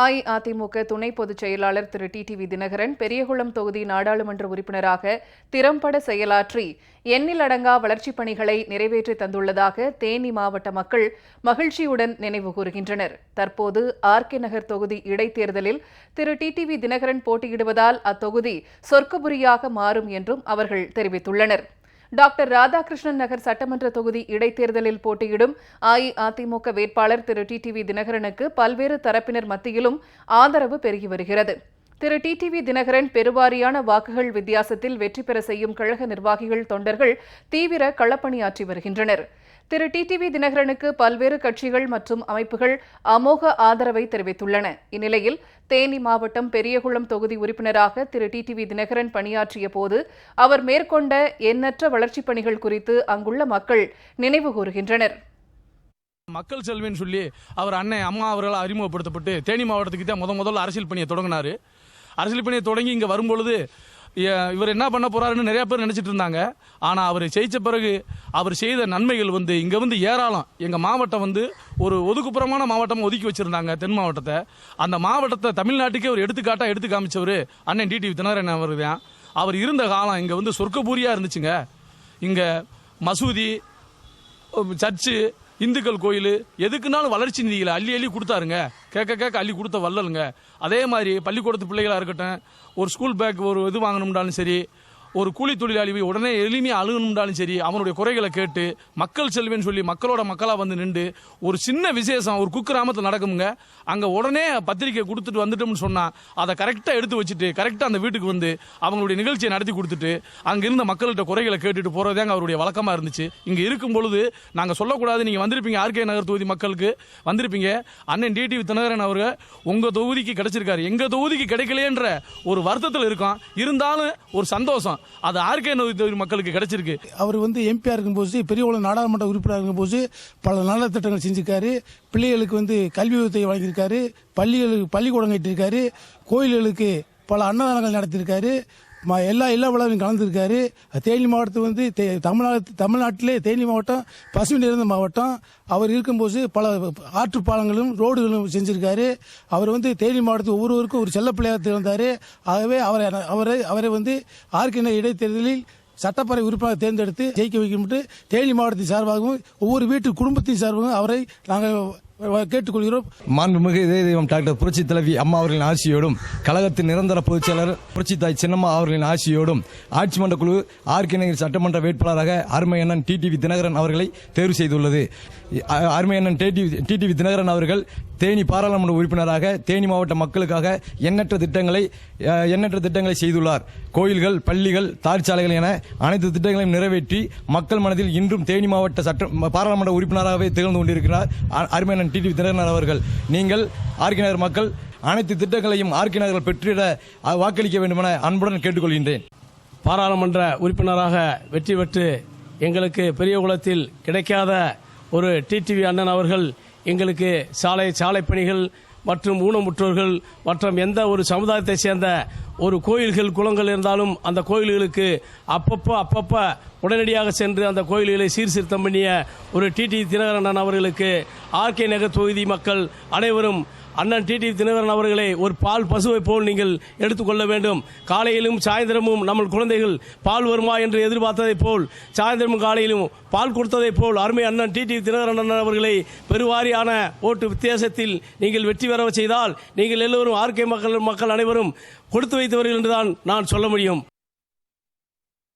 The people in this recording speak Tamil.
அஇஅதிமுக துணை பொதுச் செயலாளர் திரு டிடிவி தினகரன் பெரியகுளம் தொகுதி நாடாளுமன்ற உறுப்பினராக திறம்பட செயலாற்றி எண்ணிலடங்கா வளர்ச்சிப் பணிகளை நிறைவேற்றி தந்துள்ளதாக தேனி மாவட்ட மக்கள் மகிழ்ச்சியுடன் நினைவு கூறுகின்றனர். தற்போது ஆர்கே நகர் தொகுதி இடைத்தேர்தலில் திரு டிடிவி தினகரன் போட்டியிடுவதால் அத்தொகுதி சொர்க்கபுரியாக மாறும் என்றும் அவர்கள் தெரிவித்துள்ளனர். டாக்டர் ராதாகிருஷ்ணன் நகர் சட்டமன்ற தொகுதி இடைத்தேர்தலில் போட்டியிடும் அஇஅதிமுக வேட்பாளர் திரு டிடிவி தினகரனுக்கு பல்வேறு தரப்பினர் மத்தியிலும் ஆதரவு பெருகி வருகிறது. திரு டிடிவி தினகரன் பெருவாரியான வாக்குகள் வித்தியாசத்தில் வெற்றி பெற செய்யும் கழக நிர்வாகிகள், தொண்டர்கள் தீவிர களப்பணியாற்றி வருகின்றனர். திரு டிடிவி தினகரனுக்கு பல்வேறு கட்சிகள் மற்றும் அமைப்புகள் அமோக ஆதரவை தெரிவித்துள்ளன. இந்நிலையில் தேனி மாவட்டம் பெரியகுளம் தொகுதி உறுப்பினராக திரு டிடிவி தினகரன் பணியாற்றிய போது அவர் மேற்கொண்ட எண்ணற்ற வளர்ச்சிப் பணிகள் குறித்து அங்குள்ள மக்கள் நினைவு கூறுகின்றனர். மக்கள் செல்வின்னு சொல்லி அவர் அண்ணன் அம்மா அவர்களால் அறிமுகப்படுத்தப்பட்டு தேனி மாவட்டத்துக்கு தான் முதல்ல அரசியல் பணியை தொடங்கினார். அரசியல் பணியை தொடங்கி இங்கே வரும்பொழுது இவர் என்ன பண்ண போறாருன்னு நிறைய பேர் நினைச்சிட்டு இருந்தாங்க. ஆனால் அவர் ஜெயிச்ச பிறகு அவர் செய்த நன்மைகள் இங்கே ஏராளம். எங்கள் மாவட்டம் ஒரு ஒதுக்குப்புறமான மாவட்டம் ஒதுக்கி வச்சிருந்தாங்க, தென் மாவட்டத்தை. அந்த மாவட்டத்தை தமிழ்நாட்டுக்கே ஒரு எடுத்துக்காட்டாக எடுத்து காமிச்சவர் அண்ணன் டிடிவி தினகரன் அவர் தான். அவர் இருந்த காலம் இங்கே சொர்க்கபூரியாக இருந்துச்சுங்க. இங்கே மசூதி, சர்ச்சு, இந்துக்கள் கோயில், எதுக்குனாலும் வளர்ச்சி நிதிகளை அள்ளி அள்ளி கொடுத்தாருங்க. கேட்க அள்ளி கொடுத்த வள்ளலுங்க. அதே மாதிரி பள்ளிக்கூடத்து பிள்ளைகளாக இருக்கட்டும், ஒரு ஸ்கூல் பேக் ஒரு இது வாங்கணும்னாலும் சரி, ஒரு கூலி தொழிலாளி உடனே எளிமையாக அழுகணும்னாலும் சரி, அவனுடைய குறைகளை கேட்டு மக்கள் செல்வேன்னு சொல்லி மக்களோட மக்களாக நின்று ஒரு சின்ன விசேஷம் ஒரு குக்கிராமத்தில் நடக்குமுங்க. அங்கே உடனே பத்திரிக்கை கொடுத்துட்டு வந்துட்டோம்னு சொன்னால் அதை கரெக்டாக எடுத்து வச்சுட்டு கரெக்டாக அந்த வீட்டுக்கு அவங்களுடைய நிகழ்ச்சியை நடத்தி கொடுத்துட்டு அங்கே இருந்த மக்கள்கிட்ட குறைகளை கேட்டுட்டு போகிறதாங்க அவருடைய வழக்கமாக இருந்துச்சு. இங்கே இருக்கும் பொழுது நாங்கள் சொல்லக்கூடாது, நீங்கள் வந்திருப்பீங்க, ஆர்கே நகர் தொகுதி மக்களுக்கு வந்திருப்பீங்க. அண்ணன் டிடிவி தினகரன் அவர்கள் உங்கள் தொகுதிக்கு கிடைச்சிருக்காரு, எங்கள் தொகுதிக்கு கிடைக்கலையன்ற ஒரு வருத்தத்தில் இருக்கோம். இருந்தாலும் ஒரு சந்தோஷம், அது ஆர்கே நகர் மக்களுக்கு கிடைச்சிருக்கு. அவர் எம்பியா இருக்கும்போது, பெரியகுளம் நாடாளுமன்ற உறுப்பினர் இருக்கும்போது பல நல்ல திட்டங்கள் செஞ்சிருக்காரு. பிள்ளைகளுக்கு கல்வி உதவி வழங்கியிருக்காரு, பள்ளிக்கூடம் கட்டியிருக்காரு, கோயில்களுக்கு பல அன்னதானங்கள் நடத்தியிருக்காரு, எல்லா விழாவையும் கலந்துருக்காரு. தேனி மாவட்டத்தை தமிழ்நாட்டிலே தேனி மாவட்டம் பசுமை நிறைந்த மாவட்டம். அவர் இருக்கும்போது பல ஆற்றுப்பாலங்களும் ரோடுகளும் செஞ்சிருக்காரு. அவர் தேனி மாவட்டத்தில் ஒவ்வொருவருக்கும் ஒரு செல்லப்பிள்ளையாக திறந்தார். ஆகவே அவரை ஆர்கே இடைத்தேர்தலில் சட்டப்பேரவை உறுப்பினராக தேர்ந்தெடுத்து ஜெயிக்க வைக்கும்போது தேனி மாவட்டத்தின் சார்பாகவும் ஒவ்வொரு வீட்டு குடும்பத்தின் சார்பாகவும் அவரை நாங்கள் கேட்டுக்கொள்கிறோம். மாண்புமிகு இதய தெய்வம் டாக்டர் புரட்சி தலைவி அம்மா அவர்களின் ஆட்சியோடும், கழகத்தின் நிரந்தர பொதுச் செயலர் புரட்சி தாய் சின்னம்மா அவர்களின் ஆட்சியோடும் ஆட்சி மன்ற குழு ஆர்கே நகர் சட்டமன்ற வேட்பாளராக அருமை அண்ணன் டிடிவி தினகரன் அவர்களை தேர்வு செய்துள்ளது. அருமை அண்ணன் டிடிவி தினகரன் அவர்கள் தேனி பாராளுமன்ற உறுப்பினராக தேனி மாவட்ட மக்களுக்காக எண்ணற்ற திட்டங்களை செய்துள்ளார். கோயில்கள், பள்ளிகள், தார்ச்சாலைகள் என அனைத்து திட்டங்களையும் நிறைவேற்றி மக்கள் மனதில் இன்றும் தேனி மாவட்ட பாராளுமன்ற உறுப்பினராகவே திகழ்ந்து கொண்டிருக்கிறார் அருமை டிடிவி தினகரன் அவர்கள். நீங்கள் ஆர்கே நகர் மக்கள் அனைத்து திட்டங்களையும் ஆர்கே நகர் பெற்றிட வாக்களிக்க வேண்டும் என அன்புடன் கேட்டுக்கொள்கின்றேன். பாராளுமன்ற உறுப்பினராக வெற்றி பெற்று எங்களுக்கு பெரியகுளத்தில் கிடைக்காத ஒரு டிடிவி அண்ணன் அவர்கள் எங்களுக்கு சாலை பணிகள் மற்றும் ஊனமுற்றோர்கள் மற்றும் எந்த ஒரு சமுதாயத்தை சேர்ந்த ஒரு கோயில்கள், குளங்கள் இருந்தாலும் அந்த கோயில்களுக்கு அப்பப்ப உடனடியாக சென்று அந்த கோயில்களை சீர்திருத்தம் பண்ணிய ஒரு டிடிவி தினகரன் அவர்களுக்கு ஆர்கே நகர் தொகுதி மக்கள் அனைவரும் அண்ணன் டிடிவி தினகரன் அவர்களை ஒரு பால் பசுவை போல் நீங்கள் எடுத்துக்கொள்ள வேண்டும். காலையிலும் சாயந்தரமும் நம்ம குழந்தைகள் பால் வருமா என்று எதிர்பார்த்ததை போல் சாயந்தரமும் காலையிலும் பால் கொடுத்ததை போல் அருமை அண்ணன் டிடிவி தினகரன் அவர்களை பெருவாரியான ஓட்டு வித்தியாசத்தில் நீங்கள் வெற்றி பெற செய்தால் நீங்கள் எல்லோரும் ஆர்கே மக்கள் அனைவரும் கொடுத்து வைத்தவர்கள் என்றுதான் நான் சொல்ல முடியும்.